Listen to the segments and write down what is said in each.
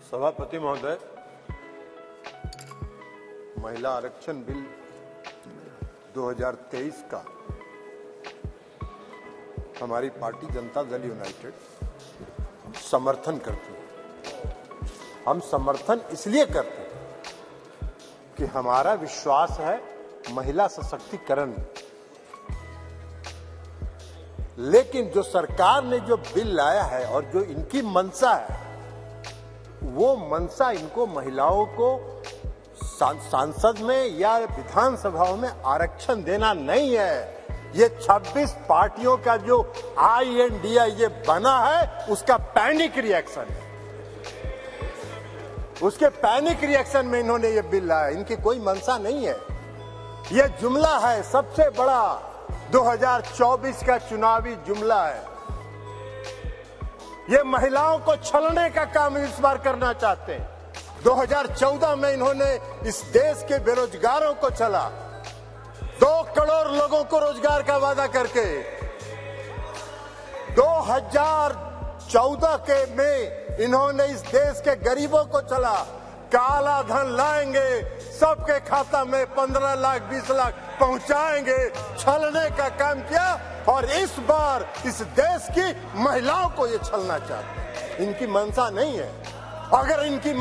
सभापति महोदय, महिला आरक्षण बिल 2023 का हमारी पार्टी जनता दल यूनाइटेड समर्थन करती है। हम समर्थन इसलिए करते हैं कि हमारा विश्वास है महिला सशक्तिकरण में। लेकिन जो सरकार ने जो बिल लाया है और जो इनकी मंशा है, वो मंशा इनको महिलाओं को सांसद में या विधानसभाओं में आरक्षण देना नहीं है। ये 26 पार्टियों का जो INDA ये बना है, उसका पैनिक रिएक्शन है। उसके पैनिक रिएक्शन में इन्होंने ये बिल लाया। इनकी कोई मंशा नहीं है। ये जुमला है, सबसे बड़ा 2024 का चुनावी जुमला है। ये महिलाओं को छलने का काम इस बार करना चाहते हैं। 2014 में इन्होंने इस देश के बेरोजगारों को छला, 2 करोड़ लोगों को रोजगार का वादा करके। 2014 के में इन्होंने इस देश के गरीबों को छला, काला धन लाएंगे, सबके खाता में 15 लाख 20 लाख पहुंचाएंगे, छलने का काम किया। और इस बार इस देश की महिलाओं को ये छलना चाहते हैं। इनकी मंशा नहीं है। अगर इनकी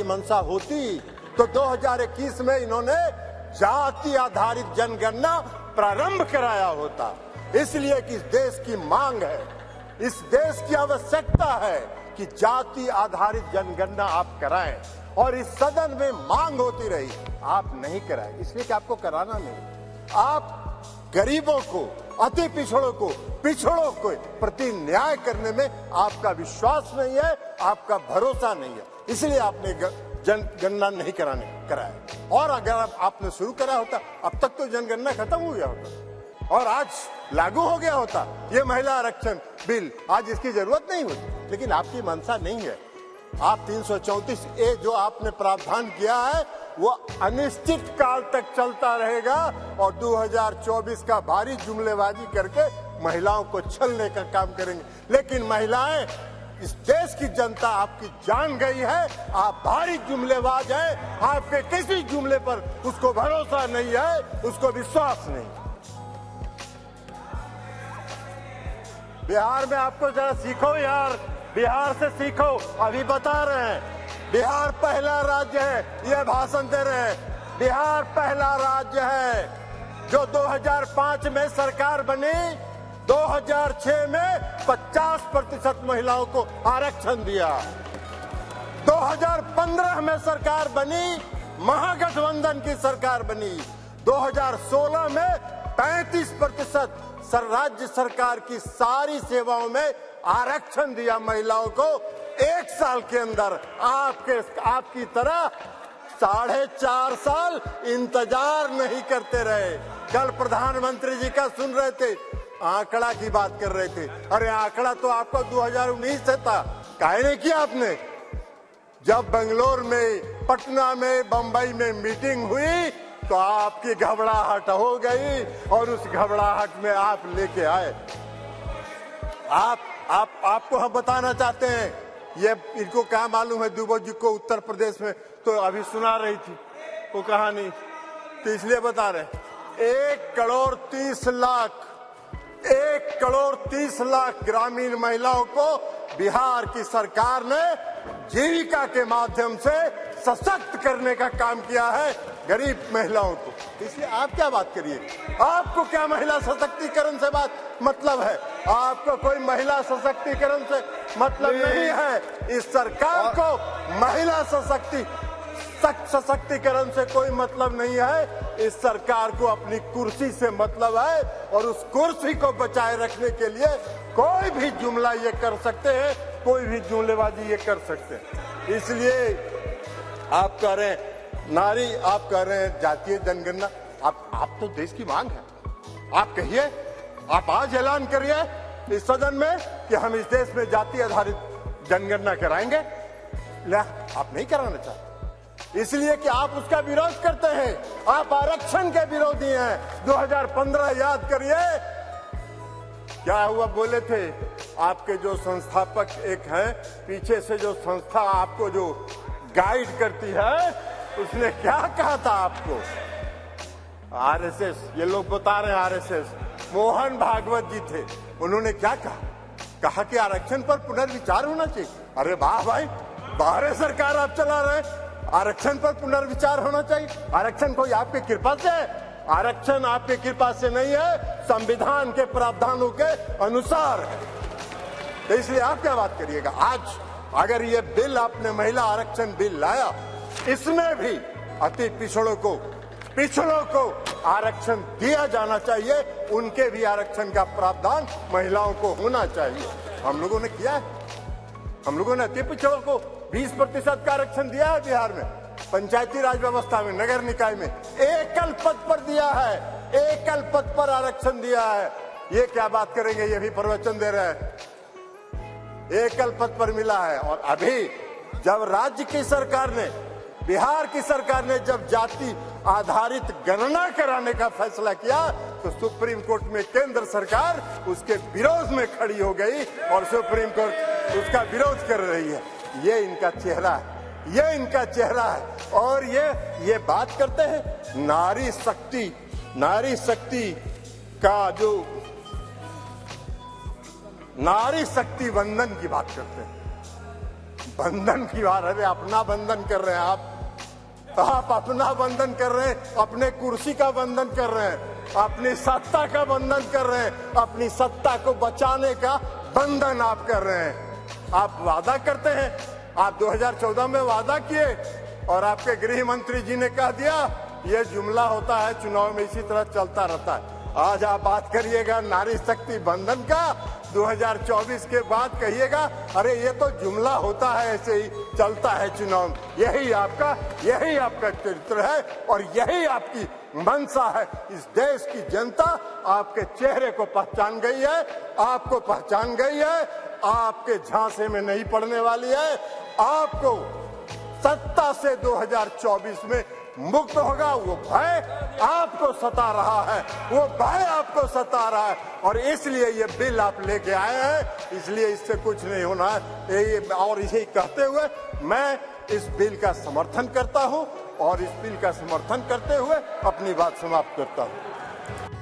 मंशा होती तो 2021 में इन्होंने जाति आधारित जनगणना प्रारंभ कराया होता। इसलिए कि इस देश की मांग है, इस देश की आवश्यकता है कि जाति आधारित जनगणना आप कराएं। और इस सदन में मांग होती रही, आप नहीं कराएं, इसलिए कि आपको कराना नहीं। आप गरीबों को, अति पिछड़ों को प्रति न्याय करने में आपका विश्वास नहीं है, आपका भरोसा नहीं है, इसलिए आपने जनगणना नहीं कराया। और अगर आपने शुरू करा होता, अब तक तो जनगणना खत्म हो गया होता और आज लागू हो गया होता ये महिला आरक्षण बिल। आज इसकी जरूरत नहीं होती, लेकिन आपकी मंशा नहीं है। आप 334A जो आपने प्रावधान किया है, वो अनिश्चित काल तक चलता रहेगा और 2024 का भारी जुमलेबाजी करके महिलाओं को छलने का काम करेंगे। लेकिन महिलाएं, इस देश की जनता आपकी जान गई है, आप भारी जुमलेबाज हैं। आपके किसी जुमले पर उसको भरोसा नहीं है, उसको विश्वास नहीं। बिहार में आपको जरा सीखो यार, बिहार से सीखो। अभी बता रहे हैं बिहार पहला राज्य है, ये भाषण दे रहे हैं। बिहार पहला राज्य है जो 2005 में सरकार बनी, 2006 में 50% महिलाओं को आरक्षण दिया। 2015 में सरकार बनी, महागठबंधन की सरकार बनी। 2016 में 35% राज्य सरकार की सारी सेवाओं में आरक्षण दिया महिलाओं को। 1 साल के अंदर आपकी तरह 4.5 साल इंतजार नहीं करते रहे। कल प्रधानमंत्री जी का सुन रहे थे, आंकड़ा की बात कर रहे थे। अरे आंकड़ा तो आपका 2019 से था, काहे नहीं किया आपने? जब बेंगलोर में, पटना में, बंबई में मीटिंग हुई तो आपकी घबराहट हो गई और उस घबराहट में आप लेके आए। आपको हम बताना चाहते हैं, ये इनको क्या मालूम है दुबे जी को उत्तर प्रदेश में तो अभी सुना रही थी वो कहानी, तो इसलिए बता रहे। 1 करोड़ 30 लाख ग्रामीण महिलाओं को बिहार की सरकार ने जीविका के माध्यम से सशक्त करने का काम किया है, गरीब महिलाओं को। इसलिए आप क्या बात करिए, आपको क्या महिला सशक्तिकरण से मतलब है? आपको कोई महिला सशक्तिकरण से मतलब नहीं है। इस सरकार को महिला सशक्तिकरण से कोई मतलब नहीं है। इस सरकार को अपनी कुर्सी से मतलब है और उस कुर्सी को बचाए रखने के लिए कोई भी जुमला ये कर सकते हैं, कोई भी जुमलेबाजी ये कर सकते हैं। इसलिए आप कह रहे हैं नारी, आप कह रहे हैं जातीय जनगणना। आप तो देश की मांग है, आप कहिए, आप आज ऐलान करिए इस सदन में कि हम इस देश में जाति आधारित जनगणना कराएंगे। आप नहीं कराना चाहते, इसलिए कि आप उसका विरोध करते हैं। आप आरक्षण के विरोधी हैं। 2015 याद करिए, क्या हुआ बोले थे आपके जो संस्थापक एक हैं, पीछे से जो संस्था आपको जो गाइड करती है, उसने क्या कहा था आपको? आरएसएस, ये लोग बता रहे हैं आरएसएस, मोहन भागवत जी थे, उन्होंने क्या कहा कि आरक्षण पर पुनर्विचार होना चाहिए। अरे वाह भाई, बाहर सरकार आप चला रहे हैं, आरक्षण पर पुनर्विचार होना चाहिए। आरक्षण कोई आपकी कृपा से है? आरक्षण आपकी कृपा से नहीं है, संविधान के प्रावधानों के अनुसार है। तो इसलिए आप क्या बात करिएगा? आज अगर ये बिल आपने महिला आरक्षण बिल लाया, इसमें भी अति पिछड़ों को आरक्षण दिया जाना चाहिए, उनके भी आरक्षण का प्रावधान महिलाओं को होना चाहिए। हम लोगों ने किया है, हम लोगों ने अति पिछड़ों को 20% का आरक्षण दिया है बिहार में, पंचायती राज व्यवस्था में, नगर निकाय में एकल पद पर दिया है, एकल पद पर आरक्षण दिया है। ये क्या बात करेंगे? ये भी प्रवचन दे रहे हैं, एकल पद पर मिला है। और अभी जब राज्य की सरकार ने, बिहार की सरकार ने जब जाति आधारित गणना कराने का फैसला किया, तो सुप्रीम कोर्ट में केंद्र सरकार उसके विरोध में खड़ी हो गई और सुप्रीम कोर्ट उसका विरोध कर रही है। ये इनका चेहरा है, ये इनका चेहरा है। और ये बात करते हैं नारी शक्ति का जो नारी शक्ति बंधन की बात करते हैं, बंधन की बात। अरे अपना बंधन कर रहे हैं आप अपना बंधन कर रहे हैं, अपने कुर्सी का बंधन कर रहे हैं, अपनी सत्ता का बंधन कर रहे हैं, अपनी सत्ता को बचाने का बंधन आप कर रहे हैं। आप वादा करते हैं, आप 2014 में वादा किए और आपके गृह मंत्री जी ने कह दिया, ये जुमला होता है चुनाव में, इसी तरह चलता रहता है। आज आप बात करिएगा नारी शक्ति बंधन का, 2024 के बाद कहिएगा अरे ये तो जुमला होता है, ऐसे ही चलता है चुनाव में। यही आपका चरित्र है और यही आपकी मंशा है। इस देश की जनता आपके चेहरे को पहचान गई है, आपको पहचान गई है, आपके झांसे में नहीं पड़ने वाली है। आपको सत्ता से 2024 में मुक्त होगा, वो भय आपको सता रहा है, वो भय आपको सता रहा है। और इसलिए ये बिल आप लेके आए हैं, इसलिए इससे कुछ नहीं होना है। और इसे कहते हुए मैं इस बिल का समर्थन करता हूं और इस बिल का समर्थन करते हुए अपनी बात समाप्त करता हूं।